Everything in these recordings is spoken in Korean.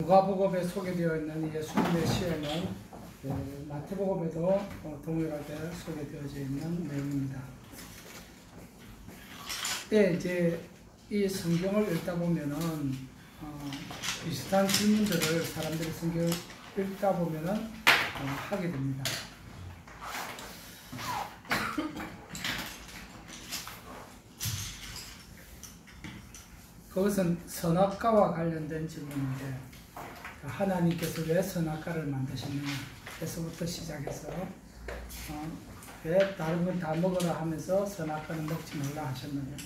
누가복음에 소개되어 있는 예수님의 시험은 마태복음에도 동일하게 소개되어져 있는 내용입니다. 이제 이 성경을 읽다 보면은 비슷한 질문들을 사람들이 성경을 읽다 보면은 하게 됩니다. 그것은 선악과와 관련된 질문인데, 하나님께서 왜 선악과를 만드셨느냐 에서부터 시작해서 왜 다른 건 다 먹으라 하면서 선악과는 먹지 말라 하셨느냐,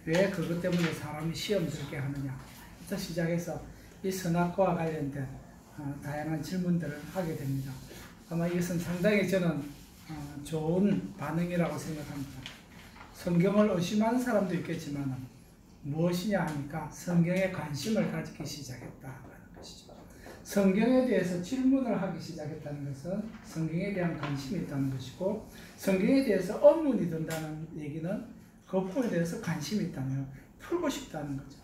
왜 그것 때문에 사람이 시험 들게 하느냐 부터 시작해서 이 선악과와 관련된 다양한 질문들을 하게 됩니다. 아마 이것은 상당히 저는 좋은 반응이라고 생각합니다. 성경을 의심하는 사람도 있겠지만 무엇이냐 하니까 성경에 관심을 가지기 시작했다는 것이죠. 성경에 대해서 질문을 하기 시작했다는 것은 성경에 대한 관심이 있다는 것이고, 성경에 대해서 의문이 든다는 얘기는 그 부분에 대해서 관심이 있다면 풀고 싶다는 거죠.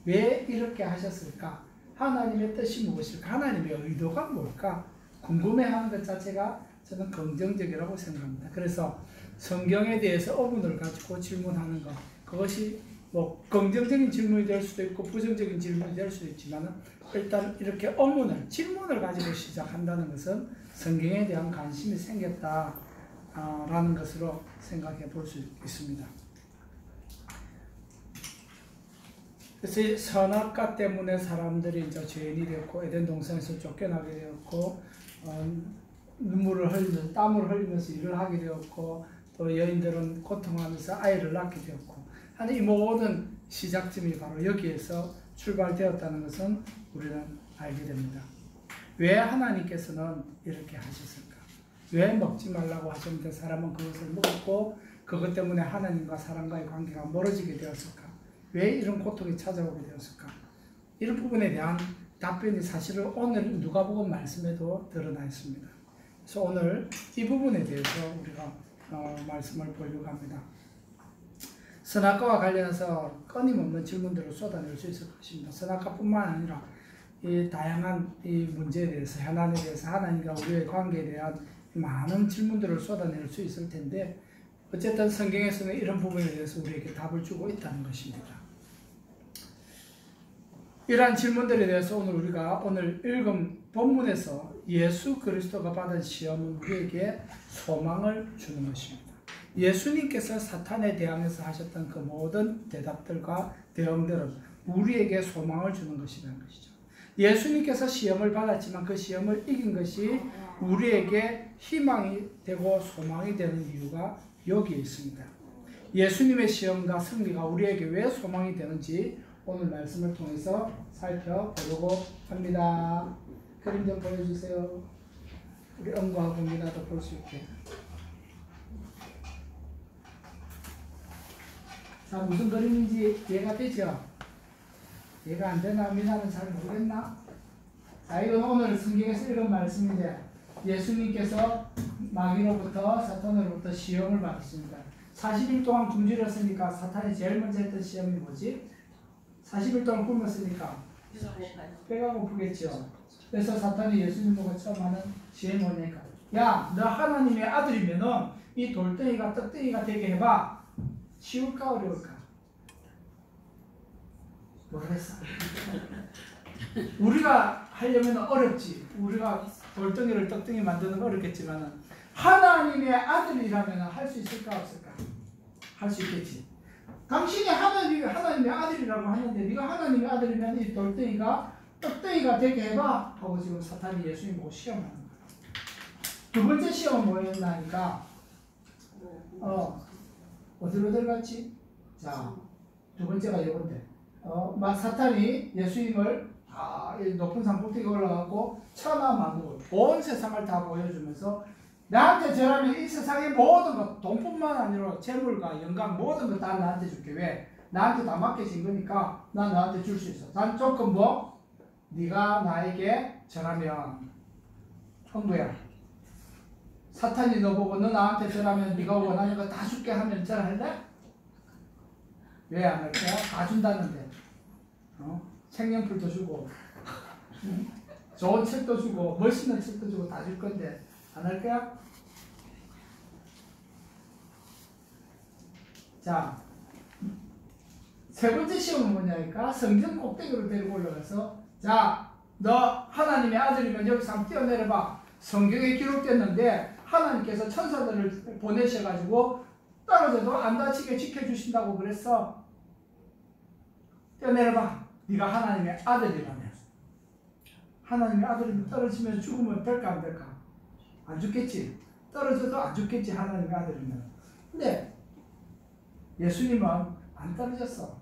왜 이렇게 하셨을까? 하나님의 뜻이 무엇일까? 하나님의 의도가 뭘까? 궁금해하는 것 자체가 저는 긍정적이라고 생각합니다. 그래서 성경에 대해서 의문을 가지고 질문하는 것, 그것이 긍정적인 질문이 될 수도 있고 부정적인 질문이 될 수도 있지만, 일단 이렇게 의문을, 질문을 가지고 시작한다는 것은 성경에 대한 관심이 생겼다라는 것으로 생각해 볼 수 있습니다. 그래서 선악과 때문에 사람들이 이제 죄인이 되었고, 에덴 동산에서 쫓겨나게 되었고, 눈물을 흘리면서, 땀을 흘리면서 일을 하게 되었고, 또 여인들은 고통하면서 아이를 낳게 되었고, 이 모든 시작점이 바로 여기에서 출발되었다는 것은 우리는 알게 됩니다. 왜 하나님께서는 이렇게 하셨을까? 왜 먹지 말라고 하셨는데 사람은 그것을 먹었고, 그것 때문에 하나님과 사람과의 관계가 멀어지게 되었을까? 왜 이런 고통이 찾아오게 되었을까? 이런 부분에 대한 답변이 사실은 오늘 누가복음 말씀에도 드러나 있습니다. 그래서 오늘 이 부분에 대해서 우리가 말씀을 보려고 합니다. 선악과와 관련해서 끊임없는 질문들을 쏟아낼 수 있을 것입니다. 선악과뿐만 아니라 이 다양한 이 문제에 대해서, 현안에 대해서, 하나님과 우리의 관계에 대한 많은 질문들을 쏟아낼 수 있을 텐데, 어쨌든 성경에서는 이런 부분에 대해서 우리에게 답을 주고 있다는 것입니다. 이러한 질문들에 대해서 우리가 오늘 읽은 본문에서 예수 그리스도가 받은 시험은 우리에게 소망을 주는 것입니다. 예수님께서 사탄에 대항해서 하셨던 그 모든 대답들과 대응들은 우리에게 소망을 주는 것이라는 것이죠. 예수님께서 시험을 받았지만 그 시험을 이긴 것이 우리에게 희망이 되고 소망이 되는 이유가 여기에 있습니다. 예수님의 시험과 승리가 우리에게 왜 소망이 되는지 오늘 말씀을 통해서 살펴보려고 합니다. 그림 좀 보여주세요. 우리 엄과 곰이라도 볼 수 있게. 자, 무슨 그림인지 이해가 되죠? 이해가 안 되나? 미나는 잘 모르겠나? 자, 이건 오늘 성경에서 읽은 말씀인데, 예수님께서 마귀로부터, 사탄으로부터 시험을 받으십니다. 40일 동안 굶주렸으니까 사탄이 제일 먼저 했던 시험이 뭐지? 40일 동안 굶었으니까 배가 고프겠죠. 그래서 사탄이 예수님 보고 처음 하는 시험이 뭐냐니까, 야, 너 하나님의 아들이면은 이 돌덩이가 떡덩이가 되게 해봐. 쉬울까 어려울까? 모르겠어. 우리가 하려면 어렵지. 우리가 돌덩이를 떡덩이 만드는 건 어렵겠지만, 하나님의 아들이라면 할 수 있을까 없을까? 할 수 있겠지. 당신이 하나님의 아들이라고 하는데, 네가 하나님의 아들이면 이 돌덩이가 떡덩이가 되게 해봐 하고 지금 사탄이 예수님 보고 시험하는 거야. 두 번째 시험은 뭐였나 하니까, 어디로 들어갔지? 자, 두 번째가 이건데, 사탄이 예수님을 높은 산 꼭대기 올라가고 천하 만국을, 온 세상을 다 보여주면서, 나한테 절하면 이 세상의 모든 것, 돈뿐만 아니라 재물과 영광 모든 것 다 나한테 줄게. 왜? 나한테 다 맡겨진 거니까 난 너한테 줄 수 있어. 단 조건 뭐? 네가 나에게 절하면. 형부야, 사탄이 너 보고 너 나한테 절하면 네가 원하는 거 다 줄게 하면 절할래? 왜 안 할 거야? 다 준다는데. 색연필도 주고 좋은 책도 주고 멋있는 책도 주고 다 줄 건데 안 할 거야? 자, 세 번째 시험은 뭐냐니까 성경 꼭대기로 데리고 올라가서 자, 너 하나님의 아들이면 여기서 한번 뛰어내려봐. 성경에 기록됐는데 하나님께서 천사들을 보내셔가지고 떨어져도 안 다치게 지켜주신다고 그랬어. 뛰어내려봐. 네가 하나님의 아들이라면. 하나님의 아들이면 떨어지면 죽으면 될까 안 될까? 안 죽겠지. 떨어져도 안 죽겠지, 하나님의 아들이면. 근데 예수님은 안 떨어졌어.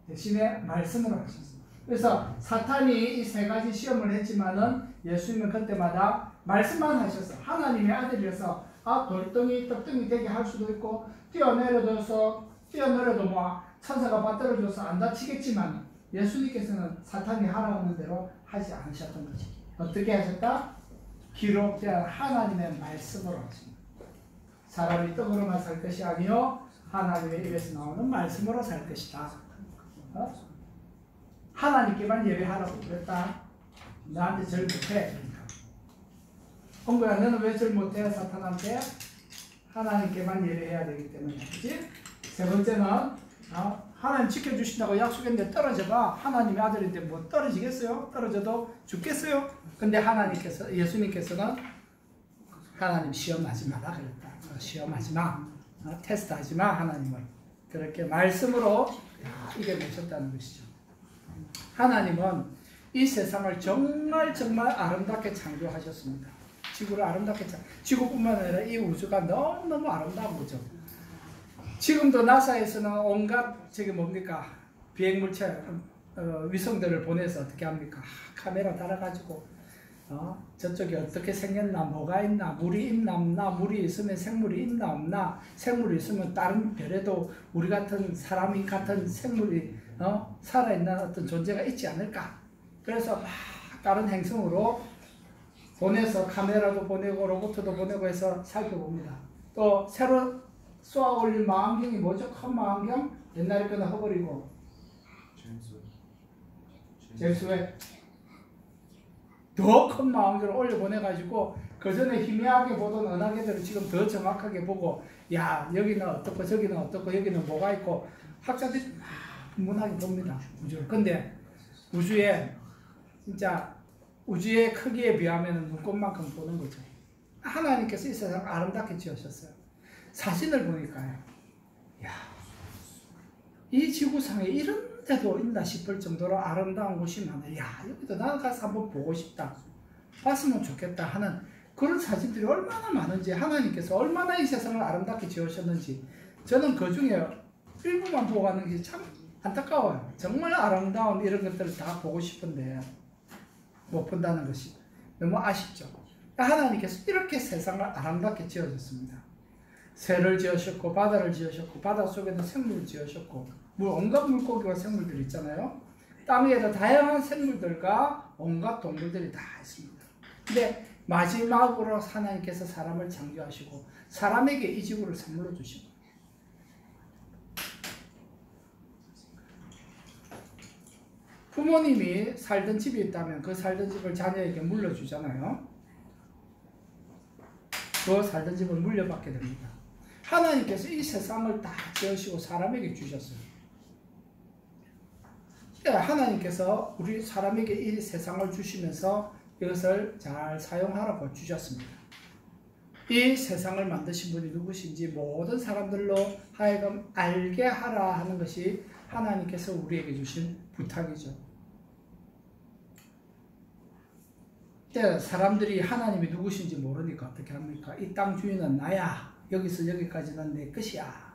대신에 말씀을 하셨어. 그래서 사탄이 이 세 가지 시험을 했지만은 예수님은 그때마다 말씀만 하셨어. 하나님의 아들이어서 돌덩이 떡덩이 되게 할 수도 있고 뛰어내려도 뭐 천사가 받들어줘서 안 다치겠지만 예수님께서는 사탄이 하라고 하는 대로 하지 않으셨던 거지. 어떻게 하셨다? 기록된 하나님의 말씀으로 하십니다. 사람이 떡으로만 살 것이 아니요 하나님의 입에서 나오는 말씀으로 살 것이다. 하나님께만 예배하라고 그랬다. 나한테 절 못해. 홍구야, 너는 왜 절 못해? 사탄한테? 하나님께만 예배해야 되기 때문에. 그치? 세 번째는 하나님 지켜주신다고 약속했는데 떨어져봐. 하나님의 아들인데 뭐 떨어지겠어요? 떨어져도 죽겠어요? 근데 예수님께서는 하나님 시험하지 마라 그랬다. 시험하지 마. 테스트하지 마, 하나님을. 그렇게 말씀으로 이겨내셨다는 것이죠. 하나님은 이 세상을 정말 아름답게 창조하셨습니다. 지구를 아름답게 지구뿐만 아니라 이 우주가 너무너무 아름다운 거죠. 지금도 나사에서는 온갖 비행물체 위성들을 보내서 어떻게 합니까? 카메라 달아가지고 저쪽에 어떻게 생겼나, 뭐가 있나, 물이 있나 없나, 물이 있으면 생물이 있나 없나, 생물이 있으면 다른 별에도 우리 같은 사람이 같은 생물이 살아있는 어떤 존재가 있지 않을까. 그래서 막 다른 행성으로 보내서 카메라도 보내고 로봇도 보내고 해서 살펴봅니다. 또 새로 쏘아 올린 망원경이 뭐죠? 큰 망원경? 옛날에 거는 허벌이고 제임스 웹 더 큰 망원경을 올려보내가지고 그 전에 희미하게 보던 은하계들을 지금 더 정확하게 보고 야 여기는 어떻고 저기는 어떻고 여기는 뭐가 있고 학자들이 분분하게 봅니다. 우주를. 근데 우주의 크기에 비하면 눈곱만큼 보는 거죠. 하나님께서 이 세상을 아름답게 지으셨어요. 사진을 보니까요. 야, 이 지구상에 이런 데도 있나 싶을 정도로 아름다운 곳이 많아요. 야, 여기도 나는 가서 한번 보고 싶다. 봤으면 좋겠다 하는 그런 사진들이 얼마나 많은지, 하나님께서 얼마나 이 세상을 아름답게 지으셨는지 저는 그 중에 일부만 보고 가는 게 참 안타까워요. 정말 아름다운 이런 것들을 다 보고 싶은데 못 본다는 것이 너무 아쉽죠. 하나님께서 이렇게 세상을 아름답게 지어줬습니다. 새를 지으셨고 바다를 지으셨고 바다 속에는 생물을 지으셨고 온갖 물고기와 생물들이 있잖아요. 땅 위에도 다양한 생물들과 온갖 동물들이 다 있습니다. 근데 마지막으로 하나님께서 사람을 창조하시고 사람에게 이 지구를 선물로 주시고 부모님이 살던 집이 있다면 그 살던 집을 자녀에게 물려주잖아요. 그 살던 집을 물려받게 됩니다. 하나님께서 이 세상을 다 지으시고 사람에게 주셨어요. 하나님께서 우리 사람에게 이 세상을 주시면서 이것을 잘 사용하라고 주셨습니다. 이 세상을 만드신 분이 누구신지 모든 사람들로 하여금 알게 하라 하는 것이 하나님께서 우리에게 주신 부탁이죠. 사람들이 하나님이 누구신지 모르니까 어떻게 합니까? 이 땅 주인은 나야. 여기서 여기까지는 내 것이야.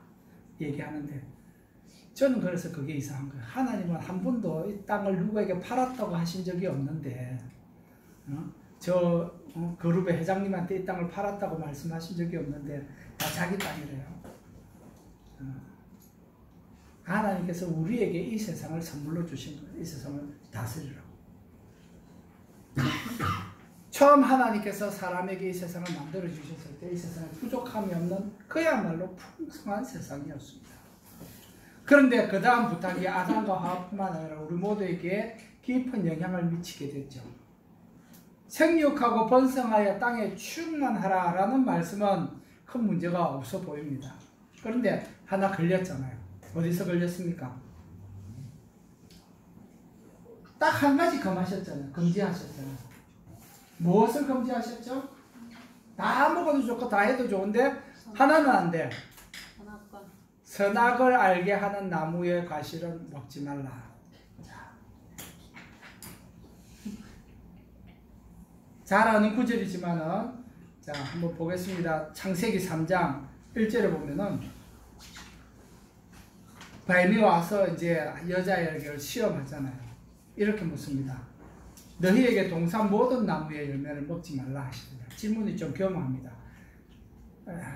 얘기하는데 저는 그래서 그게 이상한 거예요. 하나님은 한 번도 이 땅을 누구에게 팔았다고 하신 적이 없는데 그룹의 회장님한테 이 땅을 팔았다고 말씀하신 적이 없는데 다 자기 땅이래요. 하나님께서 우리에게 이 세상을 선물로 주신 거예요. 이 세상을 다스리라고. 처음 하나님께서 사람에게 이 세상을 만들어 주셨을 때 이 세상에 부족함이 없는 그야말로 풍성한 세상이었습니다. 그런데 그 다음 부탁이 아담과 하와뿐만 아니라 우리 모두에게 깊은 영향을 미치게 됐죠. 생육하고 번성하여 땅에 충만하라 라는 말씀은 큰 문제가 없어 보입니다. 그런데 하나 걸렸잖아요. 어디서 걸렸습니까? 딱 한 가지 금하셨잖아요. 금지하셨잖아요. 무엇을 금지하셨죠? 다 먹어도 좋고 다 해도 좋은데 하나는 안 돼. 선악을 알게 하는 나무의 과실은 먹지 말라. 잘 아는 구절이지만은 자 한번 보겠습니다. 창세기 3장 1절에 보면은 뱀이 와서 이제 여자에게 시험하잖아요. 이렇게 묻습니다. 너희에게 동산 모든 나무의 열매를 먹지 말라 하시더라. 질문이 좀 교묘합니다.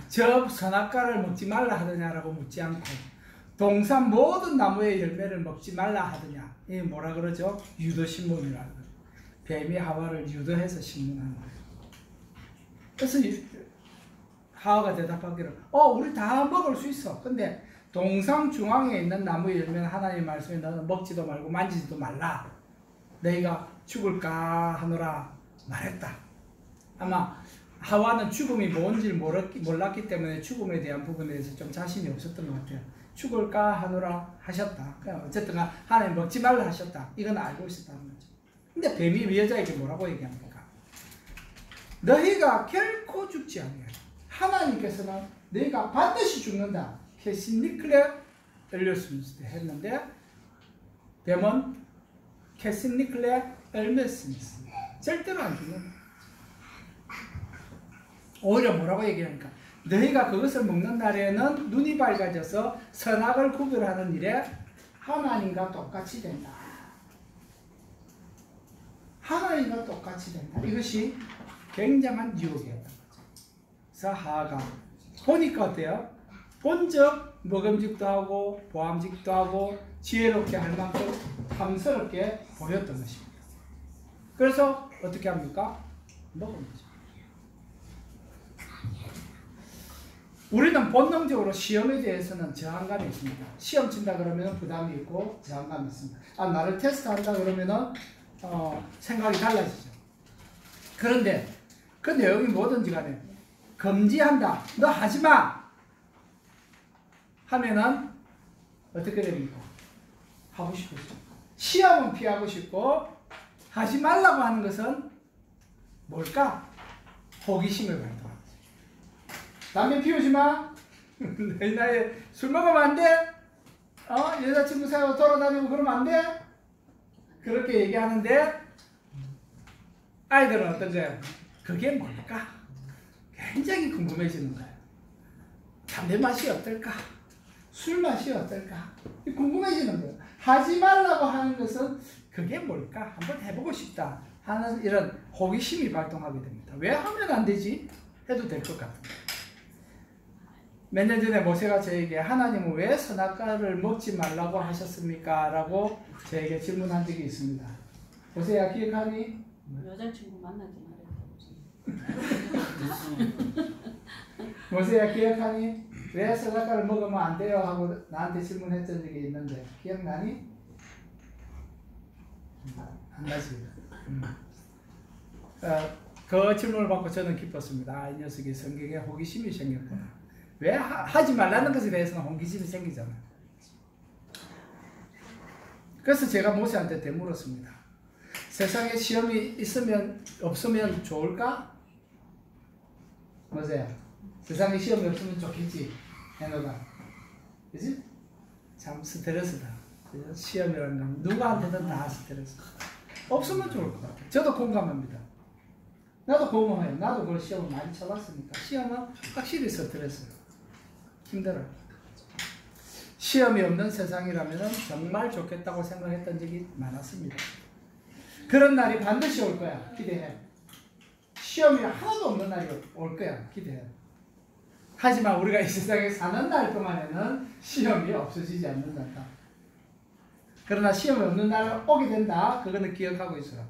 저 선악과를 먹지 말라 하더냐라고 묻지 않고 동산 모든 나무의 열매를 먹지 말라 하더냐. 이게 뭐라 그러죠? 유도신문이라고. 뱀이 하와를 유도해서 신문하는 거예요. 그래서 하와가 대답하기를 우리 다 먹을 수 있어. 근데 동상 중앙에 있는 나무의 열매는 하나님 말씀에 너는 먹지도 말고 만지지도 말라. 너희가 죽을까 하노라 말했다. 아마 하와는 죽음이 뭔지 몰랐기 때문에 죽음에 대한 부분에 대해서 좀 자신이 없었던 것 같아요. 죽을까 하노라 하셨다. 어쨌든 하나님 먹지 말라 하셨다. 이건 알고 있었다는 거죠. 근데 뱀이 여자에게 뭐라고 얘기합니까? 너희가 결코 죽지 아니하리라. 하나님께서는 너희가 반드시 죽는다. 캐시니클레 엘리오스미스 했는데 뱀은 캐시니클레 엘메스미스 절대로 안 죽는다. 오히려 뭐라고 얘기하니까 너희가 그것을 먹는 날에는 눈이 밝아져서 선악을 구별하는 일에 하나님과 똑같이 된다. 하나님과 똑같이 된다. 이것이 굉장한 유혹이었던 거죠. 그래서 하하가 보니까 어때요? 본적 먹음직도 하고 보암직도 하고 지혜롭게 할 만큼 탐스럽게 보였던 것입니다. 그래서 어떻게 합니까? 먹은 거죠. 우리는 본능적으로 시험에 대해서는 저항감이 있습니다. 시험 친다 그러면 부담이 있고 저항감이 있습니다. 나를 테스트한다 그러면 생각이 달라지죠. 그런데 그 내용이 뭐든지 간에 금지한다. 너 하지마 하면은 어떻게 됩니까? 하고 싶으시죠. 시험은 피하고 싶고 하지 말라고 하는 것은 뭘까? 호기심을 발동합니다. 담배 피우지 마. 내 나이에 술 먹으면 안 돼. 여자친구 사귀고 돌아다니고 그러면 안 돼. 그렇게 얘기하는데 아이들은 어떤가요? 그게 뭘까? 굉장히 궁금해지는 거예요. 담배 맛이 어떨까? 술 맛이 어떨까? 궁금해지는 거예요. 하지 말라고 하는 것은 그게 뭘까? 한번 해보고 싶다 하는 이런 호기심이 발동하게 됩니다. 왜 하면 안 되지? 해도 될 것 같아요. 몇 년 전에 모세가 저에게 하나님은 왜 선악과를 먹지 말라고 하셨습니까? 라고 저에게 질문한 적이 있습니다. 모세야 기억하니? 여자친구 만나지 말랬다고. 모세야 기억하니? 왜 선악과를 먹으면 안 돼요? 하고 나한테 질문했던 적이 있는데 기억나니? 안 나지? 그 질문을 받고 저는 기뻤습니다. 이 녀석이 성경에 호기심이 생겼구나. 왜 하지 말라는 것에 대해서는 호기심이 생기잖아요. 그래서 제가 모세한테 되물었습니다. 세상에 시험이 있으면 없으면 좋을까? 모세야, 세상에 시험이 없으면 좋겠지. 해너가, 그지? 참 스트레스다. 시험이라는 건 누구한테든 다 스트레스. 없으면 좋을 것 같아요. 저도 공감합니다. 나도 공감해요. 나도 그걸 시험을 많이 쳐봤으니까. 시험은 확실히 스트레스예요. 힘들어요. 시험이 없는 세상이라면 정말 좋겠다고 생각했던 적이 많았습니다. 그런 날이 반드시 올 거야. 기대해. 시험이 하나도 없는 날이 올 거야. 기대해. 하지만 우리가 이 세상에 사는 날 동안에는 시험이 없어지지 않는다. 그러나 시험이 없는 날 오게 된다. 그거는 기억하고 있어요.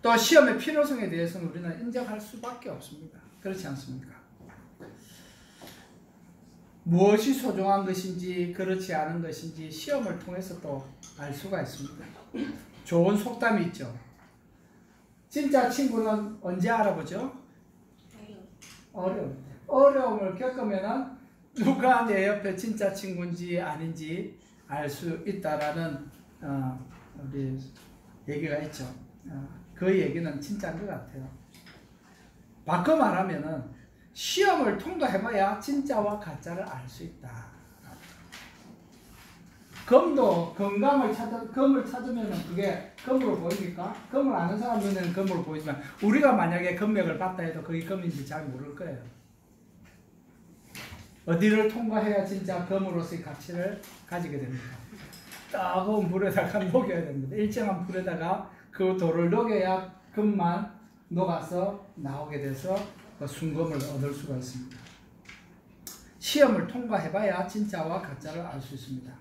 또 시험의 필요성에 대해서는 우리는 인정할 수밖에 없습니다. 그렇지 않습니까? 무엇이 소중한 것인지 그렇지 않은 것인지 시험을 통해서 또 알 수가 있습니다. 좋은 속담이 있죠. 진짜 친구는 언제 알아보죠? 어려움을 겪으면은 누가 내 옆에 진짜 친구인지 아닌지 알 수 있다라는 우리 얘기가 있죠. 그 얘기는 진짜인 것 같아요. 바꿔 말하면은 시험을 통과해봐야 진짜와 가짜를 알 수 있다. 검도 금을 찾으면 그게 금으로 보입니까? 금을 아는 사람 눈에는 금으로 보이지만 우리가 만약에 금맥을 봤다 해도 그게 금인지 잘 모를 거예요. 어디를 통과해야 진짜 금으로서의 가치를 가지게 됩니까? 따가운 불에다가 녹여야 됩니다. 일정한 불에다가 그 돌을 녹여야 금만 녹아서 나오게 돼서 그 순금을 얻을 수가 있습니다. 시험을 통과해봐야 진짜와 가짜를 알 수 있습니다.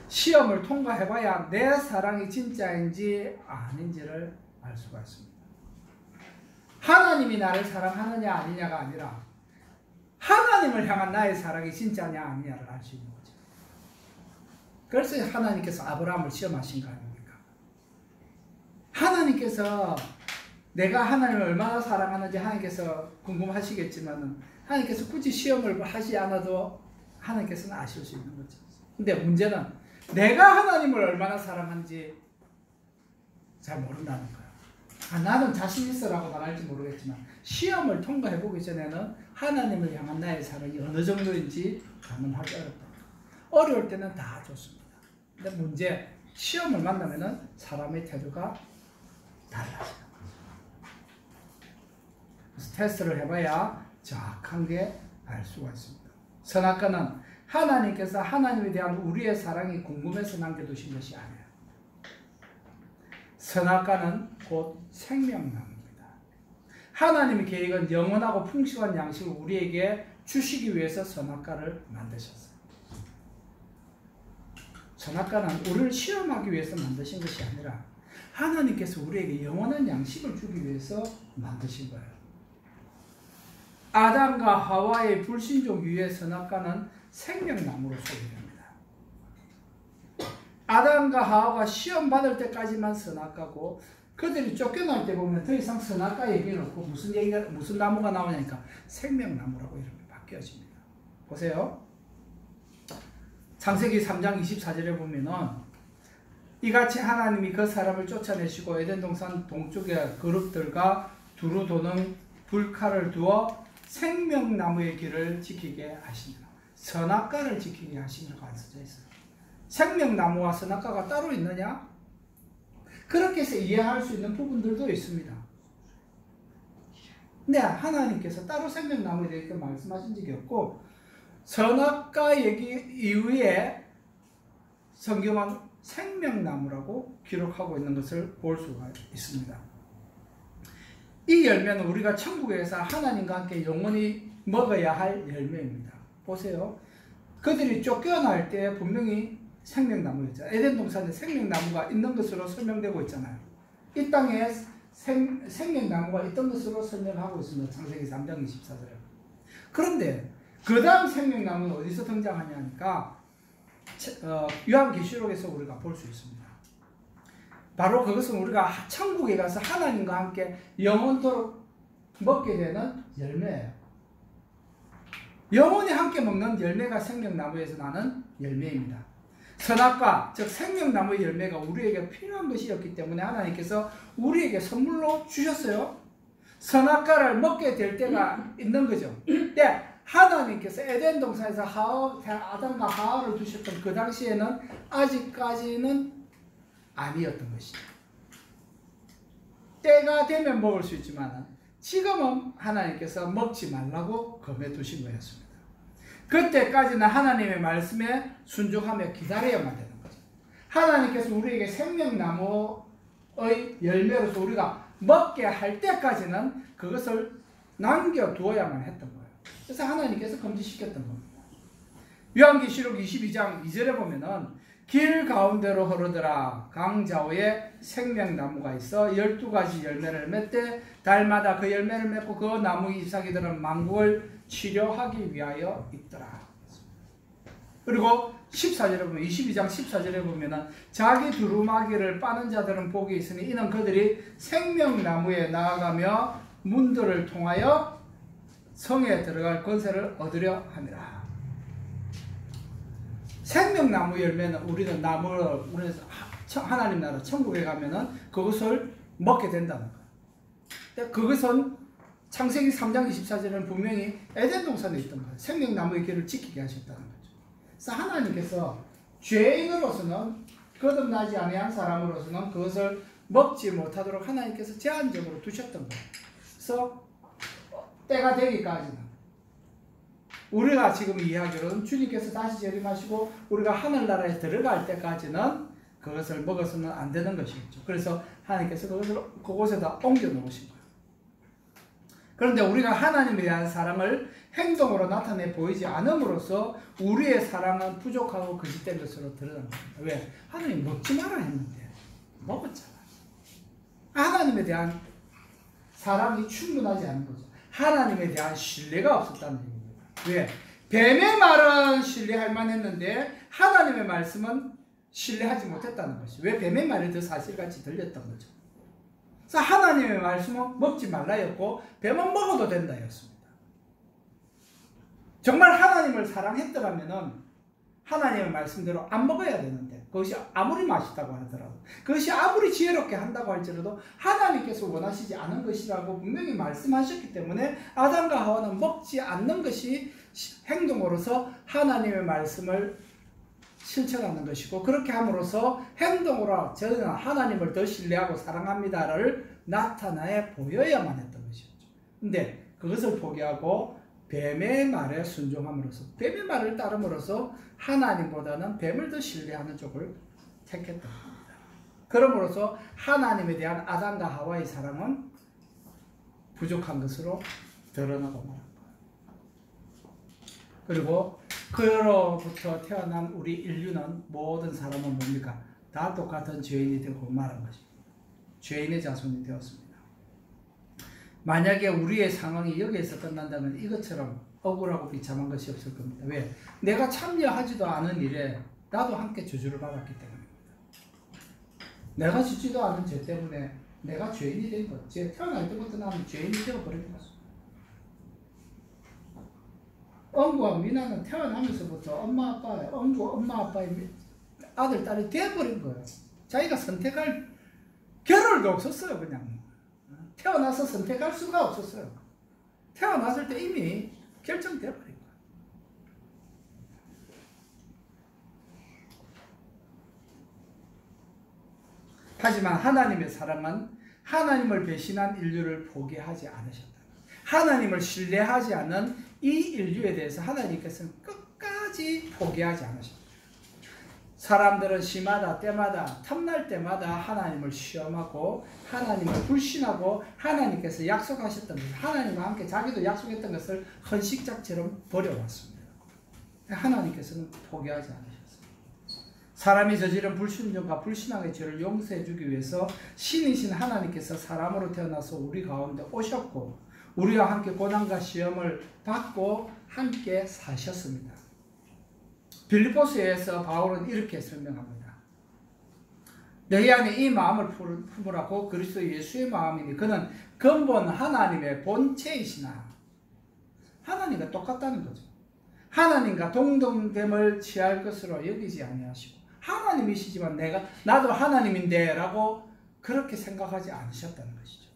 시험을 통과해봐야 내 사랑이 진짜인지 아닌지를 알 수가 있습니다. 하나님이 나를 사랑하느냐 아니냐가 아니라 하나님을 향한 나의 사랑이 진짜냐 아니냐를 알 수 있는 거죠. 그래서 하나님께서 아브라함을 시험하신 거 아닙니까? 하나님께서 내가 하나님을 얼마나 사랑하는지 하나님께서 궁금하시겠지만 하나님께서 굳이 시험을 하지 않아도 하나님께서는 아실 수 있는 거죠. 근데 문제는 내가 하나님을 얼마나 사랑하는지 잘 모른다는 거예요. 나는 자신 있어라고 말할지 모르겠지만 시험을 통과해보기 전에는 하나님을 향한 나의 사랑이 어느 정도인지 가늠하기 어렵다. 어려울 때는 다 좋습니다. 근데 문제, 시험을 만나면은 사람의 태도가 달라져요. 그래서 테스트를 해봐야 정확한 게 알 수가 있습니다. 선악과는 하나님께서 하나님에 대한 우리의 사랑이 궁금해서 남겨두신 것이 아니에요. 선악과는 곧 생명나무입니다. 하나님의 계획은 영원하고 풍성한 양식을 우리에게 주시기 위해서 선악과를 만드셨어요. 선악과는 우리를 시험하기 위해서 만드신 것이 아니라 하나님께서 우리에게 영원한 양식을 주기 위해서 만드신 거예요. 아담과 하와의 불신종 위에 선악과는 생명나무로 소개됩니다. 아담과 하와가 시험 받을 때까지만 선악과고 그들이 쫓겨날 때 보면 더 이상 선악과 얘기는 없고 무슨 나무가 나오냐니까 생명나무라고 이름이 바뀌어집니다. 보세요. 창세기 3장 24절에 보면은 이같이 하나님이 그 사람을 쫓아내시고 에덴 동산 동쪽에 그룹들과 두루 도는 불칼을 두어 생명나무의 길을 지키게 하시니라. 선악과를 지키게 하시니라고 안 써져 있어요. 생명나무와 선악과가 따로 있느냐? 그렇게 해서 이해할 수 있는 부분들도 있습니다. 근데 하나님께서 따로 생명나무에 대해서 말씀하신 적이 없고 선악과 얘기 이후에 성경은 생명나무라고 기록하고 있는 것을 볼 수가 있습니다. 이 열매는 우리가 천국에서 하나님과 함께 영원히 먹어야 할 열매입니다. 보세요. 그들이 쫓겨날 때 분명히 생명나무였죠. 에덴 동산에 생명나무가 있는 것으로 설명되고 있잖아요. 이 땅에 생명나무가 있던 것으로 설명하고 있습니다. 창세기 3장 24절에. 그런데 그 다음 생명나무는 어디서 등장하냐니까 요한계시록에서 우리가 볼 수 있습니다. 바로 그것은 우리가 천국에 가서 하나님과 함께 영원토록 먹게 되는 열매예요. 영원히 함께 먹는 열매가 생명나무에서 나는 열매입니다. 선악과 즉 생명나무의 열매가 우리에게 필요한 것이었기 때문에 하나님께서 우리에게 선물로 주셨어요. 선악과를 먹게 될 때가 있는 거죠. 근데 하나님께서 에덴 동산에서 아담과 하와를 두셨던 그 당시에는 아직까지는 아니었던 것이죠. 때가 되면 먹을 수 있지만 지금은 하나님께서 먹지 말라고 검해 두신 거였습니다. 그때까지는 하나님의 말씀에 순종하며 기다려야만 되는 거죠. 하나님께서 우리에게 생명나무의 열매로서 우리가 먹게 할 때까지는 그것을 남겨두어야만 했던 거예요. 그래서 하나님께서 금지시켰던 겁니다. 요한계시록 22장 2절에 보면은 길 가운데로 흐르더라 강좌우에 생명나무가 있어 12가지 열매를 맺되 달마다 그 열매를 맺고 그 나무 잎사귀들은 만국을 치료하기 위하여 있더라. 그리고 14절에 보면 22장 14절에 보면은 자기 두루마기를 빠는 자들은 복이 있으니 이는 그들이 생명나무에 나아가며 문들을 통하여 성에 들어갈 권세를 얻으려 함이라. 생명나무 열매는 우리는 나무를 우리는 하나님 나라 천국에 가면은 그것을 먹게 된다는 거예요. 그것은 창세기 3장 24절에는 분명히 에덴 동산에 있던 거예요. 생명나무의 길을 지키게 하셨다는 거죠. 그래서 하나님께서 죄인으로서는 거듭나지 아니한 사람으로서는 그것을 먹지 못하도록 하나님께서 제한적으로 두셨던 거예요. 그래서 때가 되기까지는 우리가 지금 이야기로는 주님께서 다시 재림하시고 우리가 하늘나라에 들어갈 때까지는 그것을 먹어서는 안 되는 것이겠죠. 그래서 하나님께서 그것을 그곳에다 옮겨 놓으신 거예요. 그런데 우리가 하나님에 대한 사랑을 행동으로 나타내 보이지 않음으로써 우리의 사랑은 부족하고 거짓된 것으로 드러납니다. 왜? 하나님 먹지 마라 했는데 먹었잖아. 하나님에 대한 사랑이 충분하지 않은 거죠. 하나님에 대한 신뢰가 없었다는 얘기입니다. 왜? 뱀의 말은 신뢰할 만했는데 하나님의 말씀은 신뢰하지 못했다는 것이. 왜? 뱀의 말이 더 사실같이 들렸던 거죠. 그래서 하나님의 말씀은 먹지 말라였고 뱀은 먹어도 된다였습니다. 정말 하나님을 사랑했더라면 하나님의 말씀대로 안 먹어야 되는데 그것이 아무리 맛있다고 하더라도 그것이 아무리 지혜롭게 한다고 할지라도 하나님께서 원하시지 않은 것이라고 분명히 말씀하셨기 때문에 아담과 하와는 먹지 않는 것이 행동으로서 하나님의 말씀을 실천하는 것이고 그렇게 함으로써 행동으로 저는 하나님을 더 신뢰하고 사랑합니다를 나타내 보여야만 했던 것이었죠. 근데 그것을 포기하고 뱀의 말에 순종함으로써 뱀의 말을 따름으로써 하나님보다는 뱀을 더 신뢰하는 쪽을 택했던 겁니다. 그러므로써 하나님에 대한 아담과 하와의 사랑은 부족한 것으로 드러나고 말한 거예요. 그리고 그로부터 태어난 우리 인류는 모든 사람은 뭡니까? 다 똑같은 죄인이 되고 말한 것입니다. 죄인의 자손이 되었습니다. 만약에 우리의 상황이 여기에서 끝난다면 이것처럼 억울하고 비참한 것이 없을 겁니다. 왜? 내가 참여하지도 않은 일에 나도 함께 저주를 받았기 때문입니다. 내가 짓지도 않은 죄 때문에 내가 죄인이 된 것. 태어날 때부터 나는 죄인이 되어버린 것입니다. 엄구와 미나는 태어나면서부터 엄마 아빠의 아들, 딸이 되어버린 거예요. 자기가 선택할 겨를도 없었어요. 그냥 태어나서 선택할 수가 없었어요. 태어났을 때 이미 결정되어버린 거예요. 하지만 하나님의 사랑은 하나님을 배신한 인류를 포기하지 않으셨다. 하나님을 신뢰하지 않는 이 인류에 대해서 하나님께서는 끝까지 포기하지 않으셨다. 사람들은 시마다 때마다 탐날 때마다 하나님을 시험하고 하나님을 불신하고 하나님께서 약속하셨던 것, 하나님과 함께 자기도 약속했던 것을 헌식작처럼 버려왔습니다. 하나님께서는 포기하지 않으셨습니다. 사람이 저지른 불순종과 불신앙의 죄를 용서해 주기 위해서 신이신 하나님께서 사람으로 태어나서 우리 가운데 오셨고 우리와 함께 고난과 시험을 받고 함께 사셨습니다. 빌립보서에서 바울은 이렇게 설명합니다. 너희 안에 이 마음을 품으라고 그리스도 예수의 마음이니 그는 근본 하나님의 본체이시나. 하나님과 똑같다는 거죠. 하나님과 동등됨을 취할 것으로 여기지 아니하시고 하나님이시지만 나도 하나님인데 라고 그렇게 생각하지 않으셨다는 것이죠.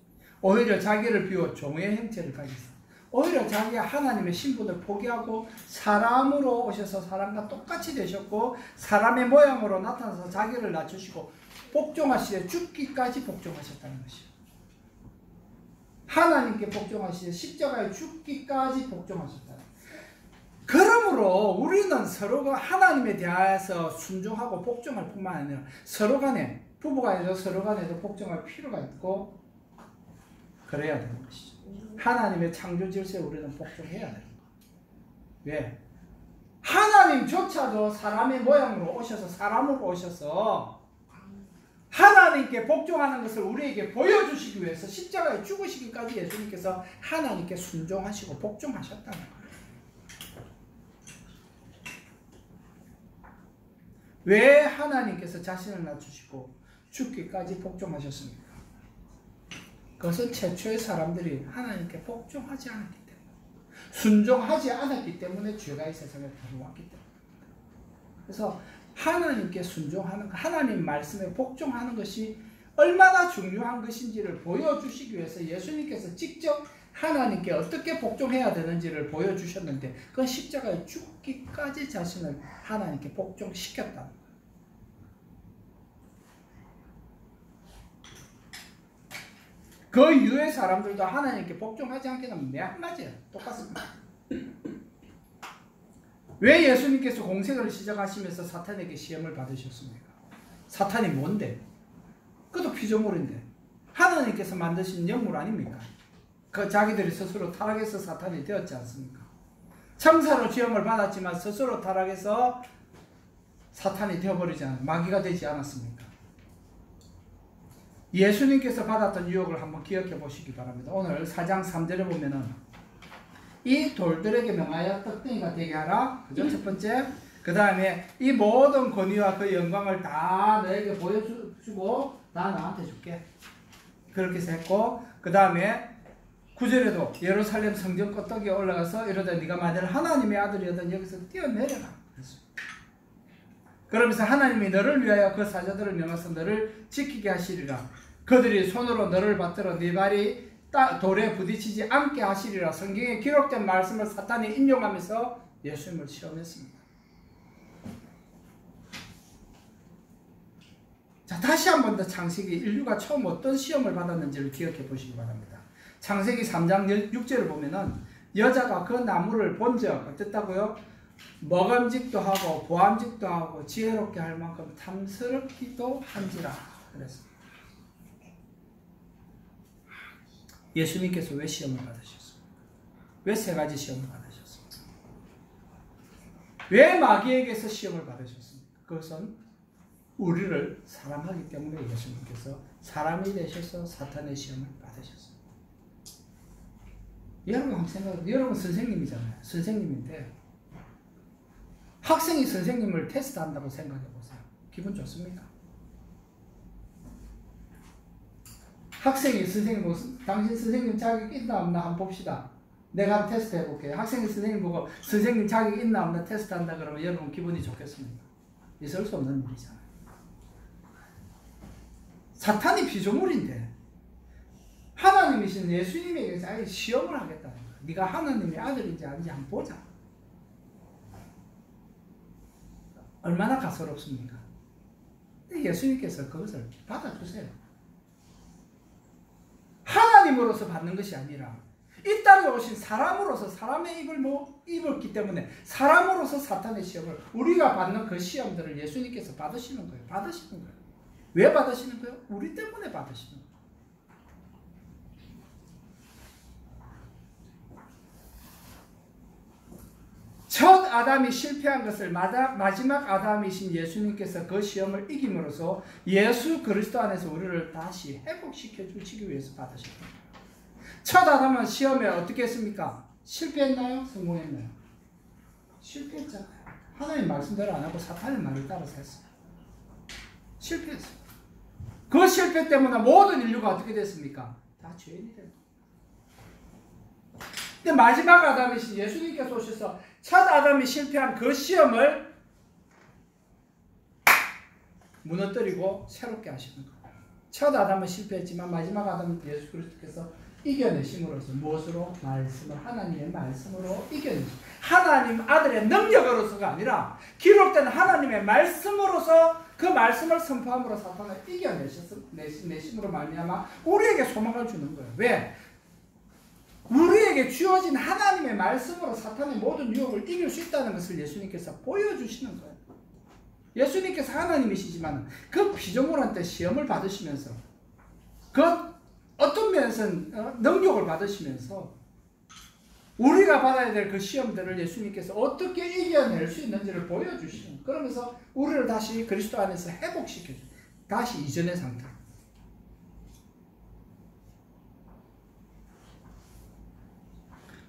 오히려 자기를 비워 종의 형체를 가지사 오히려 자기가 하나님의 신분을 포기하고 사람으로 오셔서 사람과 똑같이 되셨고 사람의 모양으로 나타나서 자기를 낮추시고 복종하시되 죽기까지 복종하셨다는 것이에요. 하나님께 복종하시되 십자가에 죽기까지 복종하셨다는 것이에요. 그러므로 우리는 서로가 하나님에 대해서 순종하고 복종할 뿐만 아니라 서로 간에 부부간에도 서로 간에도 복종할 필요가 있고 그래야 되는 것이죠. 하나님의 창조 질서에 우리는 복종해야 되는 거예요. 왜? 하나님조차도 사람의 모양으로 오셔서 사람으로 오셔서 하나님께 복종하는 것을 우리에게 보여주시기 위해서 십자가에 죽으시기까지 예수님께서 하나님께 순종하시고 복종하셨다는 거예요. 왜 하나님께서 자신을 낮추시고 죽기까지 복종하셨습니까? 그것은 최초의 사람들이 하나님께 복종하지 않았기 때문에, 순종하지 않았기 때문에 죄가 이 세상에 들어왔기 때문에. 그래서 하나님께 순종하는, 하나님 말씀에 복종하는 것이 얼마나 중요한 것인지를 보여주시기 위해서 예수님께서 직접 하나님께 어떻게 복종해야 되는지를 보여주셨는데, 그 십자가에 죽기까지 자신을 하나님께 복종시켰다는 거예요. 그 이후의 사람들도 하나님께 복종하지 않게 되면 매한가지예요. 똑같습니다. 왜 예수님께서 공생을 시작하시면서 사탄에게 시험을 받으셨습니까? 사탄이 뭔데? 그것도 피조물인데 하나님께서 만드신 영물 아닙니까? 그 자기들이 스스로 타락해서 사탄이 되었지 않습니까? 천사로 지음을 받았지만 스스로 타락해서 사탄이 되어버리지 않았, 마귀가 되지 않았습니까? 예수님께서 받았던 유혹을 한번 기억해 보시기 바랍니다. 오늘 4장 3절에 보면은 이 돌들에게 명하여 떡덩이가 되게 하라. 그죠? 첫 번째. 그 다음에 이 모든 권위와 그 영광을 다 너에게 보여주고 다 나한테 줄게. 그렇게 했고, 그 다음에 9절에도 예루살렘 성전 꼭대기에 올라가서 이러다 네가 만일 하나님의 아들이거든 여기서 뛰어내려라. 그러면서 하나님이 너를 위하여 그 사자들을 명하서 너를 지키게 하시리라. 그들이 손으로 너를 받들어 네 발이 돌에 부딪히지 않게 하시리라. 성경에 기록된 말씀을 사탄이 인용하면서 예수님을 시험했습니다. 자, 다시 한 번 더 창세기 인류가 처음 어떤 시험을 받았는지를 기억해 보시기 바랍니다. 창세기 3장 6절을 보면은 여자가 그 나무를 본 적 어땠다고요? 먹음직도 하고 보암직도 하고 지혜롭게 할 만큼 탐스럽기도 한지라 그랬습니다. 예수님께서 왜 시험을 받으셨습니까? 왜 세 가지 시험을 받으셨습니까? 왜 마귀에게서 시험을 받으셨습니까? 그것은 우리를 사랑하기 때문에 예수님께서 사람이 되셔서 사탄의 시험을 받으셨습니다. 여러분 한번 생각해보세요. 여러분 선생님이잖아요. 선생님인데 학생이 선생님을 테스트한다고 생각해보세요. 기분 좋습니까? 학생이 선생님, 당신 선생님 자격 있나 없나 한번 봅시다. 내가 한번 테스트 해볼게요. 학생이 선생님 보고 선생님 자격 있나 없나 테스트 한다 그러면 여러분 기분이 좋겠습니까? 있을 수 없는 일이잖아요. 사탄이 피조물인데 하나님이신 예수님에게 자기 시험을 하겠다는 거야. 네가 하나님의 아들인지 아닌지 한번 보자. 얼마나 가소롭습니까? 예수님께서 그것을 받아주세요. 하나님으로서 받는 것이 아니라 이 땅에 오신 사람으로서 사람의 입을 입었기 때문에 사람으로서 사탄의 시험을 우리가 받는 그 시험들을 예수님께서 받으시는 거예요. 받으시는 거예요. 왜 받으시는 거예요? 우리 때문에 받으시는 거예요. 첫 아담이 실패한 것을 마지막 아담이신 예수님께서 그 시험을 이김으로써 예수 그리스도 안에서 우리를 다시 회복시켜 주시기 위해서 받으신 겁니다. 첫 아담은 시험에 어떻게 했습니까? 실패했나요? 성공했나요? 실패했잖아요. 하나님 말씀대로 안 하고 사탄의 말을 따라서 했어요. 실패했어요. 그 실패 때문에 모든 인류가 어떻게 됐습니까? 다 죄인이 된 겁니다. 근데 마지막 아담이신 예수님께서 오셔서 첫 아담이 실패한 그 시험을 무너뜨리고 새롭게 하시는 거예요. 첫 아담은 실패했지만 마지막 아담은 예수 그리스도께서 이겨내심으로써 무엇으로? 말씀을, 하나님의 말씀으로 이겨내심. 하나님 아들의 능력으로서가 아니라 기록된 하나님의 말씀으로서 그 말씀을 선포함으로 사탄을 이겨내심으로 말미암아 우리에게 소망을 주는 거예요. 왜? 우리에게 주어진 하나님의 말씀으로 사탄의 모든 유혹을 이길 수 있다는 것을 예수님께서 보여주시는 거예요. 예수님께서 하나님이시지만 그 피조물한테 시험을 받으시면서 그 어떤 면에서는 능력을 받으시면서 우리가 받아야 될 그 시험들을 예수님께서 어떻게 이겨낼 수 있는지를 보여주시는 거예요. 그러면서 우리를 다시 그리스도 안에서 회복시켜줘요. 다시 이전의 상태.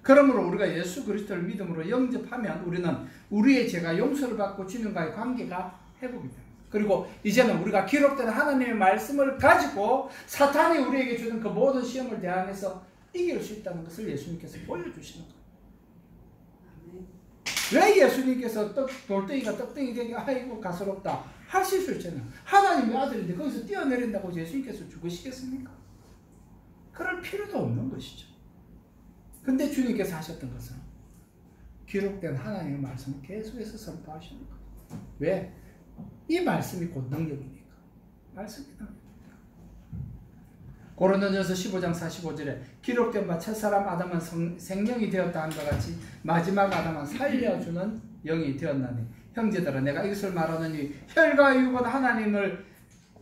그러므로 우리가 예수 그리스도를 믿음으로 영접하면 우리는 우리의 죄가 용서를 받고 주님과의 관계가 회복이 돼요. 그리고 이제는 우리가 기록된 하나님의 말씀을 가지고 사탄이 우리에게 주는 그 모든 시험을 대항해서 이길 수 있다는 것을 예수님께서 보여주시는 거예요. 왜 예수님께서 돌덩이가 떡덩이 되게 아이고 가소롭다 하실 수 있잖아요. 하나님의 아들인데 거기서 뛰어내린다고 예수님께서 죽으시겠습니까? 그럴 필요도 없는 것이죠. 근데 주님께서 하셨던 것은 기록된 하나님의 말씀을 계속해서 선포하시는 거예요. 왜? 이 말씀이 곧 능력이니까. 말씀이다. 고린도전서 15장 45절에 기록된 바 첫사람 아담은 생명이 되었다 한것 같이 마지막 아담은 살려주는 영이 되었나니 형제들아 내가 이것을 말하느니 혈과 육은 하나님을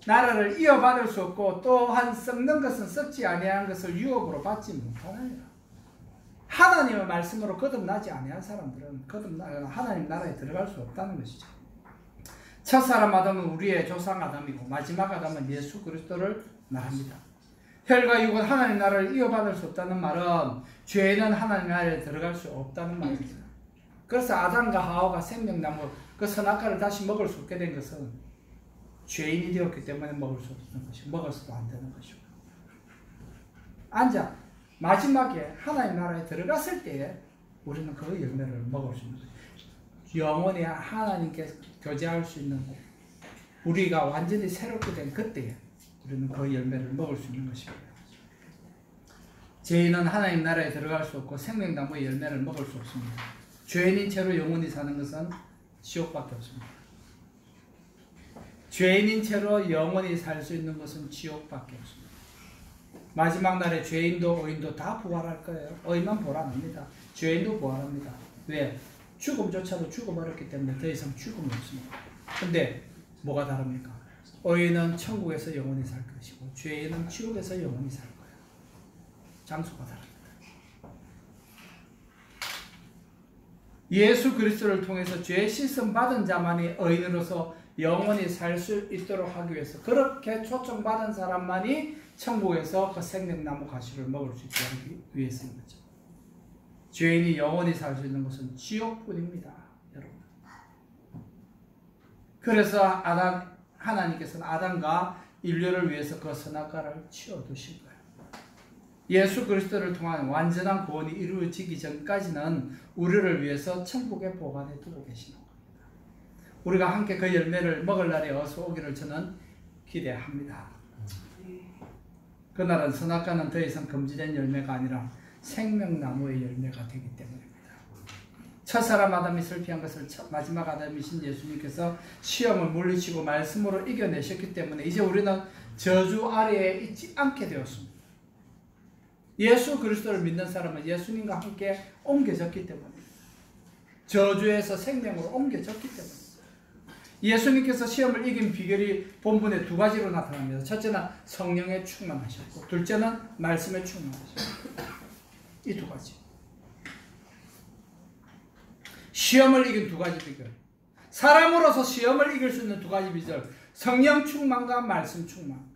나라를 이어받을 수 없고 또한 썩는 것은 썩지 아니한 것을 유업으로 받지 못하느니라. 하나님의 말씀으로 거듭나지 아니한 사람들은 하나님 나라에 들어갈 수 없다는 것이죠. 첫사람 아담은 우리의 조상 아담이고 마지막 아담은 예수 그리스도를 말합니다. 혈과 육은 하나님 나라를 이어받을 수 없다는 말은 죄는 하나님 나라에 들어갈 수 없다는 말이죠. 그래서 아담과 하와가 생명나무 그 선악과를 다시 먹을 수 없게 된 것은 죄인이 되었기 때문에 먹을 수 없는 것이고 먹어서도 안 되는 것이고 앉아 마지막에 하나님 나라에 들어갔을 때에 우리는 그 열매를 먹을 수 있는 거예요. 영원히 하나님께 교제할 수 있는 우리가 완전히 새롭게 된 그때에 우리는 그 열매를 먹을 수 있는 것입니다. 죄인은 하나님 나라에 들어갈 수 없고 생명나무의 열매를 먹을 수 없습니다. 죄인인 채로 영원히 사는 것은 지옥밖에 없습니다. 죄인인 채로 영원히 살 수 있는 것은 지옥밖에 없습니다. 마지막 날에 죄인도 의인도 다 부활할 거예요. 의인만 부활 안 합니다. 죄인도 부활합니다. 왜? 죽음조차도 죽어버렸기 때문에 더 이상 죽음이 없습니다. 근데 뭐가 다릅니까? 의인은 천국에서 영원히 살 것이고 죄인은 지옥에서 영원히 살 거예요. 장소가 다릅니다. 예수 그리스도를 통해서 죄 씻음 받은 자만이 의인으로서 영원히 살 수 있도록 하기 위해서 그렇게 초청받은 사람만이 천국에서 그 생명나무 가시를 먹을 수 있게 하기 위해서인 거죠. 죄인이 영원히 살 수 있는 것은 지옥뿐입니다. 여러분. 그래서 하나님께서는 아담과 인류를 위해서 그 선악과를 치워두신 거예요. 예수 그리스도를 통한 완전한 구원이 이루어지기 전까지는 우리를 위해서 천국에 보관해 두고 계시는 겁니다. 우리가 함께 그 열매를 먹을 날이 어서 오기를 저는 기대합니다. 그날은 선악과는 더 이상 금지된 열매가 아니라 생명나무의 열매가 되기 때문입니다. 첫사람 아담이 실패한 것을 마지막 아담이신 예수님께서 시험을 물리치고 말씀으로 이겨내셨기 때문에 이제 우리는 저주 아래에 있지 않게 되었습니다. 예수 그리스도를 믿는 사람은 예수님과 함께 옮겨졌기 때문입니다. 저주에서 생명으로 옮겨졌기 때문입니다. 예수님께서 시험을 이긴 비결이 본문에 두 가지로 나타납니다. 첫째는 성령에 충만하셨고 둘째는 말씀에 충만하셨고 이 두 가지. 시험을 이긴 두 가지 비결. 사람으로서 시험을 이길 수 있는 두 가지 비결. 성령 충만과 말씀 충만.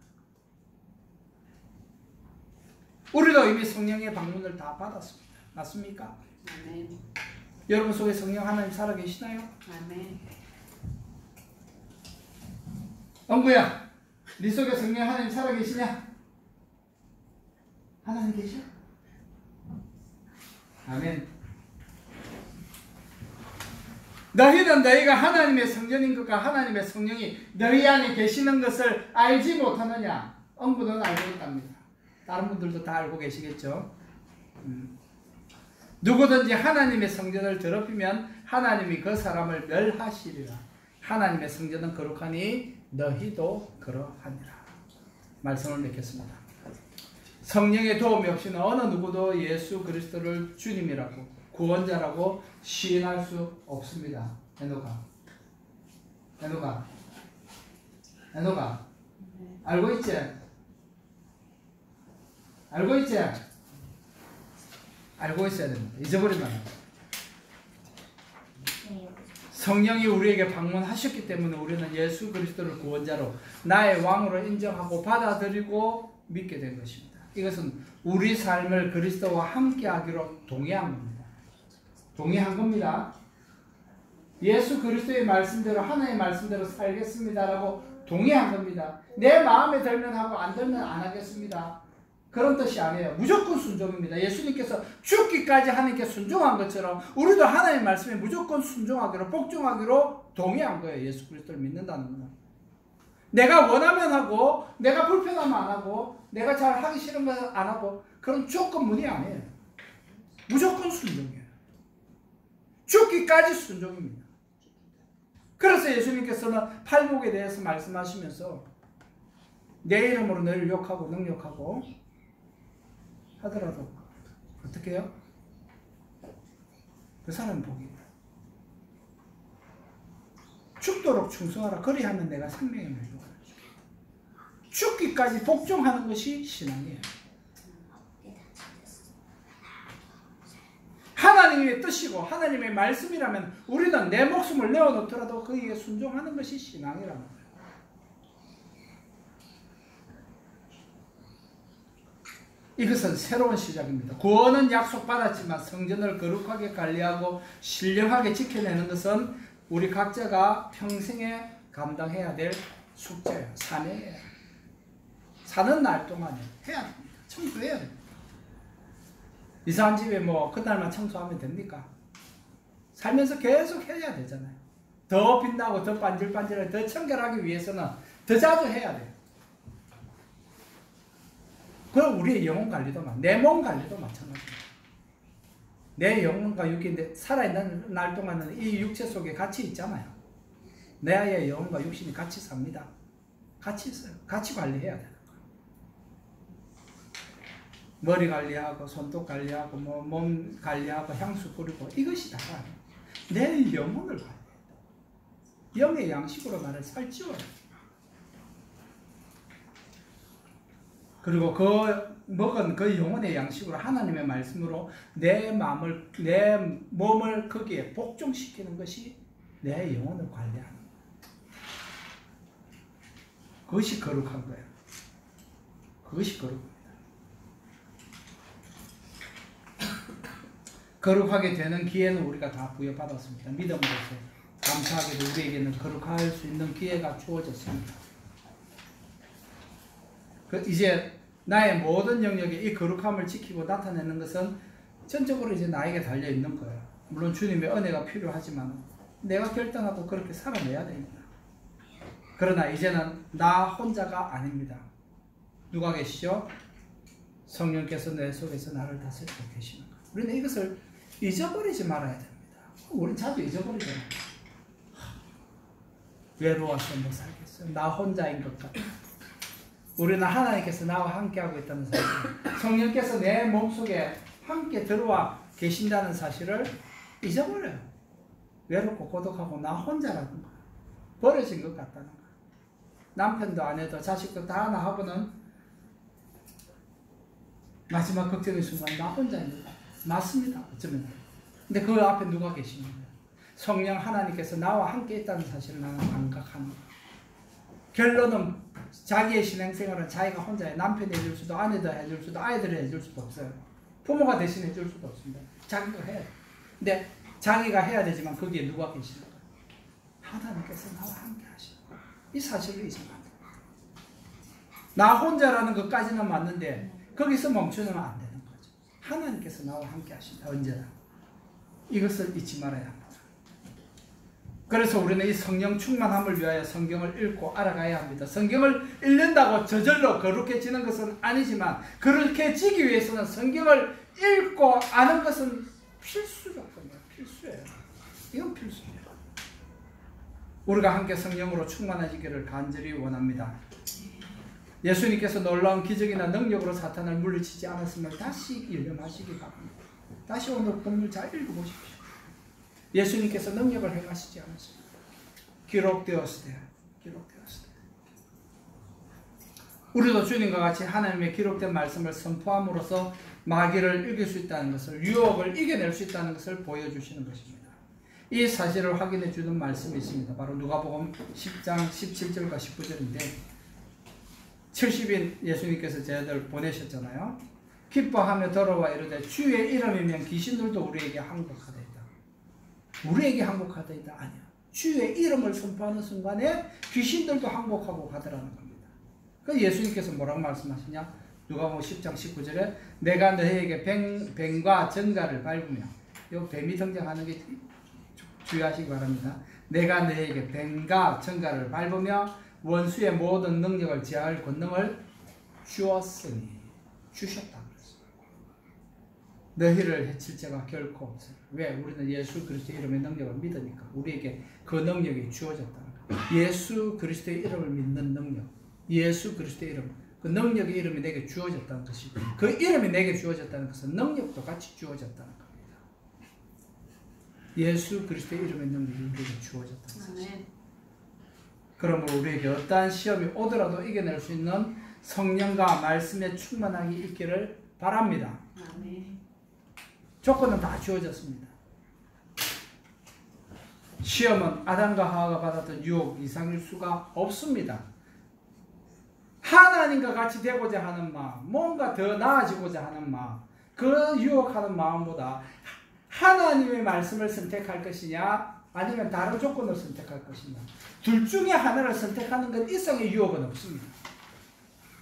우리도 이미 성령의 방문을 다 받았습니다. 맞습니까? 아멘. 여러분 속에 성령 하나님 살아계시나요? 아멘. 엉구야, 네 속에 성령 하나님 살아계시냐? 하나님 계셔? 아멘. 너희는 너희가 하나님의 성전인 것과 하나님의 성령이 너희 안에 계시는 것을 알지 못하느냐? 엉구는 알고 있답니다. 다른 분들도 다 알고 계시겠죠? 누구든지 하나님의 성전을 더럽히면 하나님이 그 사람을 멸하시리라. 하나님의 성전은 거룩하니 너희도 그러하니라. 말씀을 맺겠습니다. 성령의 도움이 없이는 어느 누구도 예수 그리스도를 주님이라고 구원자라고 시인할 수 없습니다. 에노가 알고 있지? 알고 있지? 알고 있어야 됩니다. 잊어버리면 안 됩니다. 성령이 우리에게 방문하셨기 때문에 우리는 예수 그리스도를 구원자로 나의 왕으로 인정하고 받아들이고 믿게 된 것입니다. 이것은 우리 삶을 그리스도와 함께 하기로 동의한 겁니다. 동의한 겁니다. 예수 그리스도의 말씀대로 하나님의 말씀대로 살겠습니다라고 동의한 겁니다. 내 마음에 들면 하고 안 들면 안 하겠습니다. 그런 뜻이 아니에요. 무조건 순종입니다. 예수님께서 죽기까지 하나님께 순종한 것처럼 우리도 하나님의 말씀에 무조건 순종하기로 복종하기로 동의한 거예요. 예수 그리스도를 믿는다는 거는. 내가 원하면 하고 내가 불편하면 안 하고 내가 잘 하기 싫으면 안 하고 그런 조건문이 아니에요. 무조건 순종이에요. 죽기까지 순종입니다. 그래서 예수님께서는 팔복에 대해서 말씀하시면서 내 이름으로 너희를 욕하고 능욕하고 하더라도 어떻게 해요? 그 사람은 복이다. 죽도록 충성하라. 그리하면 내가 생명의 물욕을 주겠다. 죽기까지 복종하는 것이 신앙이에요. 하나님의 뜻이고 하나님의 말씀이라면 우리는 내 목숨을 내어놓더라도 그에게 순종하는 것이 신앙이라는 거예요. 이것은 새로운 시작입니다. 구원은 약속받았지만 성전을 거룩하게 관리하고 신령하게 지켜내는 것은 우리 각자가 평생에 감당해야 될 숙제예요. 사명이에요. 사는 날 동안에 해야 됩니다. 청소해야 됩니다. 이사한 집에 뭐 그날만 청소하면 됩니까? 살면서 계속 해야 되잖아요. 더 빛나고 더 반질반질하게 더 청결하기 위해서는 더 자주 해야 돼요. 그럼 우리의 영혼 관리도 내 몸 관리도 마찬가지입니다. 내 영혼과 육인데 살아있는 날 동안은 이 육체 속에 같이 있잖아요. 내 아이의 영혼과 육신이 같이 삽니다. 같이 있어요. 같이 관리해야 돼요. 머리 관리하고 손톱 관리하고 뭐 몸 관리하고 향수 뿌리고 이것이 다가 내 영혼을 관리해야 돼. 영의 양식으로 나를 살찌워야 돼. 그리고 그 먹은 그 영혼의 양식으로 하나님의 말씀으로 내 마음을 내 몸을 거기에 복종시키는 것이 내 영혼을 관리하는 거예요. 그것이 거룩한 거예요. 그것이 거룩합니다. 거룩하게 되는 기회는 우리가 다 부여받았습니다. 믿음으로서 감사하게도 우리에게는 거룩할 수 있는 기회가 주어졌습니다. 이제 나의 모든 영역에 이 거룩함을 지키고 나타내는 것은 전적으로 이제 나에게 달려 있는 거예요. 물론 주님의 은혜가 필요하지만 내가 결단하고 그렇게 살아내야 됩니다. 그러나 이제는 나 혼자가 아닙니다. 누가 계시죠? 성령께서 내 속에서 나를 다스리고 계시는 거예요. 우리는 이것을 잊어버리지 말아야 됩니다. 우리는 자주 잊어버리잖아요. 외로워서 못 살겠어요. 나 혼자인 것 같아. 우리는 하나님께서 나와 함께하고 있다는 사실, 성령께서 내 몸속에 함께 들어와 계신다는 사실을 잊어버려요. 외롭고 고독하고 나 혼자라는 거예요. 버려진 것 같다는 거예요. 남편도 아내도 자식도 다 나하고는 마지막 걱정의 순간 나 혼자인 것 맞습니다. 어쩌면. 근데 그 앞에 누가 계시는 거예요? 성령 하나님께서 나와 함께 있다는 사실을 나는 감각하는 거예요. 결론은 자기의 신앙생활은 자기가 혼자 해. 남편이 해줄 수도 아내도 해줄 수도 아이들이 해줄 수도 없어요. 부모가 대신해 줄 수도 없습니다. 자기가 해야 돼. 근데 자기가 해야 되지만 거기에 누가 계시는 거예요? 하나님께서 나와 함께 하시는 거예요. 이 사실을 잊으면 안 돼요. 나 혼자라는 것까지는 맞는데 거기서 멈추면 안 되는 거죠. 하나님께서 나와 함께 하신다. 언제나. 이것을 잊지 말아야 합니다. 그래서 우리는 이 성령 충만함을 위하여 성경을 읽고 알아가야 합니다. 성경을 읽는다고 저절로 거룩해지는 것은 아니지만 거룩해지기 위해서는 성경을 읽고 아는 것은 필수적입니다. 필수예요. 이건 필수예요. 우리가 함께 성령으로 충만해지기를 간절히 원합니다. 예수님께서 놀라운 기적이나 능력으로 사탄을 물리치지 않았음을 다시 일념하시기 바랍니다. 다시 오늘 본문 잘 읽어보십시오. 예수님께서 능력을 행하시지 않았습니다. 기록되었을 때. 우리도 주님과 같이 하나님의 기록된 말씀을 선포함으로써 마귀를 이길 수 있다는 것을, 유혹을 이겨낼 수 있다는 것을 보여주시는 것입니다. 이 사실을 확인해 주는 말씀이 있습니다. 바로 누가복음 10장 17절과 19절인데 70인 예수님께서 저희들 보내셨잖아요. 기뻐하며 돌아와 이르되 주의 이름이면 귀신들도 우리에게 항복하되 우리에게 항복하더이다. 아니야. 주의 이름을 선포하는 순간에 귀신들도 항복하고 가더라는 겁니다. 그 예수님께서 뭐라고 말씀하시냐? 누가복음 10장 19절에 내가 너희에게 뱀과 전갈을 밟으며, 이 뱀이 등장하는 게 주의하시기 바랍니다. 내가 너희에게 뱀과 전갈을 밟으며 원수의 모든 능력을 제할 권능을 주었으니, 주셨다. 너희를 해칠 자가 결코 없어요. 왜? 우리는 예수 그리스도의 이름의 능력을 믿으니까 우리에게 그 능력이 주어졌다는 거예요. 예수 그리스도의 이름을 믿는 능력, 예수 그리스도의 이름, 그 능력의 이름이 내게 주어졌다는 것이, 그 이름이 내게 주어졌다는 것은 능력도 같이 주어졌다는 겁니다. 예수 그리스도의 이름의 능력이 우리에게 주어졌다는 것이. 그러므로 우리에게 어떠한 시험이 오더라도 이겨낼 수 있는 성령과 말씀의 충만함이 있기를 바랍니다. 아멘. 조건은 다 주어졌습니다. 시험은 아담과 하와가 받았던 유혹 이상일 수가 없습니다. 하나님과 같이 되고자 하는 마음, 뭔가 더 나아지고자 하는 마음, 그 유혹하는 마음보다 하나님의 말씀을 선택할 것이냐 아니면 다른 조건을 선택할 것이냐, 둘 중에 하나를 선택하는 것 이상의 유혹은 없습니다.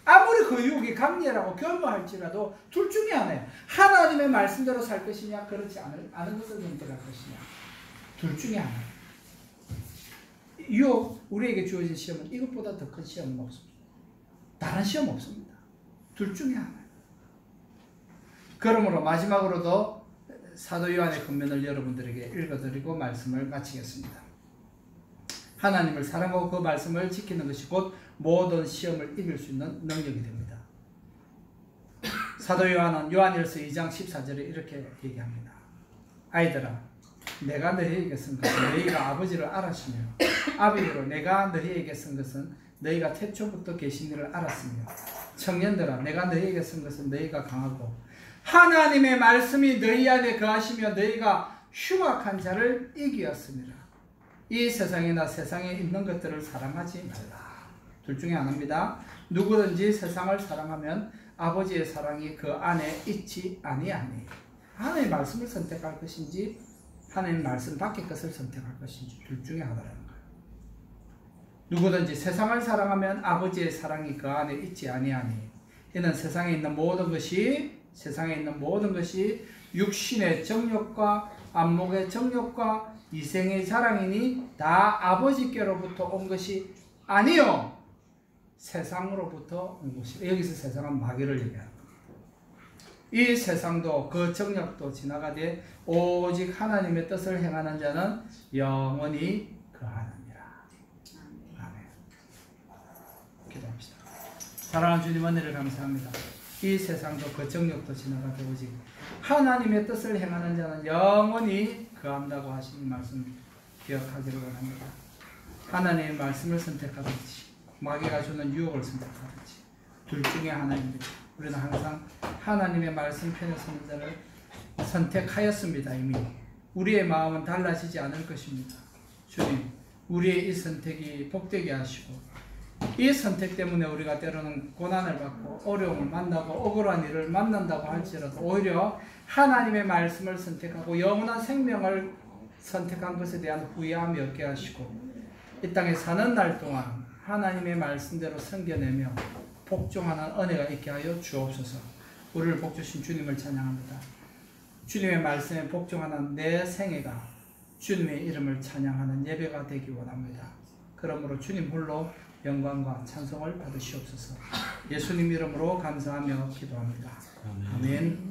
아무리 그 유혹이 강렬하고 견고할지라도 둘 중에 하나예요. 하나님의 말씀대로 살 것이냐, 그렇지 않은 것을 선택할 것이냐, 둘 중에 하나. 유혹, 우리에게 주어진 시험은 이것보다 더 큰 시험은 없습니다. 다른 시험 없습니다. 둘 중에 하나. 그러므로 마지막으로도 사도 요한의 권면을 여러분들에게 읽어드리고 말씀을 마치겠습니다. 하나님을 사랑하고 그 말씀을 지키는 것이 곧 모든 시험을 이길 수 있는 능력이 됩니다. 사도 요한은 요한일서 2장 14절에 이렇게 얘기합니다. 아이들아, 내가 너희에게 쓴 것은 너희가 아버지를 알았으며 아비로 내가 너희에게 쓴 것은 너희가 태초부터 계신 일을 알았으며 청년들아, 내가 너희에게 쓴 것은 너희가 강하고 하나님의 말씀이 너희 안에 거하시며 너희가 흉악한 자를 이기었습니다. 이 세상이나 세상에 있는 것들을 사랑하지 말라. 둘 중에 하나입니다. 누구든지 세상을 사랑하면 아버지의 사랑이 그 안에 있지 아니하니. 하나님의 말씀을 선택할 것인지 하나님의 말씀 밖의 것을 선택할 것인지 둘 중에 하나라는 거예요. 누구든지 세상을 사랑하면 아버지의 사랑이 그 안에 있지 아니하니. 이는 세상에 있는 모든 것이 육신의 정욕과 안목의 정욕과 이생의 자랑이니 다 아버지께로부터 온 것이 아니요 세상으로부터 온 것이. 여기서 세상은 마귀를 얘기하는 겁니다. 이 세상도 그 정욕도 지나가되 오직 하나님의 뜻을 행하는 자는 영원히 거하느니라. 아멘. 기도합시다. 사랑하는 주님, 은혜를 감사합니다. 이 세상도 그 정욕도 지나가되 오직 하나님의 뜻을 행하는 자는 영원히 거한다고 하신 말씀 기억하기를 원합니다. 하나님의 말씀을 선택하든지 마귀가 주는 유혹을 선택하든지 둘 중에 하나입니다. 우리는 항상 하나님의 말씀 편에 서는 자를 선택하였습니다. 이미 우리의 마음은 달라지지 않을 것입니다. 주님, 우리의 이 선택이 복되게 하시고 이 선택 때문에 우리가 때로는 고난을 받고 어려움을 만나고 억울한 일을 만난다고 할지라도 오히려 하나님의 말씀을 선택하고 영원한 생명을 선택한 것에 대한 후회함이 없게 하시고 이 땅에 사는 날 동안 하나님의 말씀대로 섬겨내며 복종하는 은혜가 있게 하여 주옵소서. 우리를 복주신 주님을 찬양합니다. 주님의 말씀에 복종하는 내 생애가 주님의 이름을 찬양하는 예배가 되기 원합니다. 그러므로 주님 홀로 영광과 찬송을 받으시옵소서. 예수님 이름으로 감사하며 기도합니다. 아멘.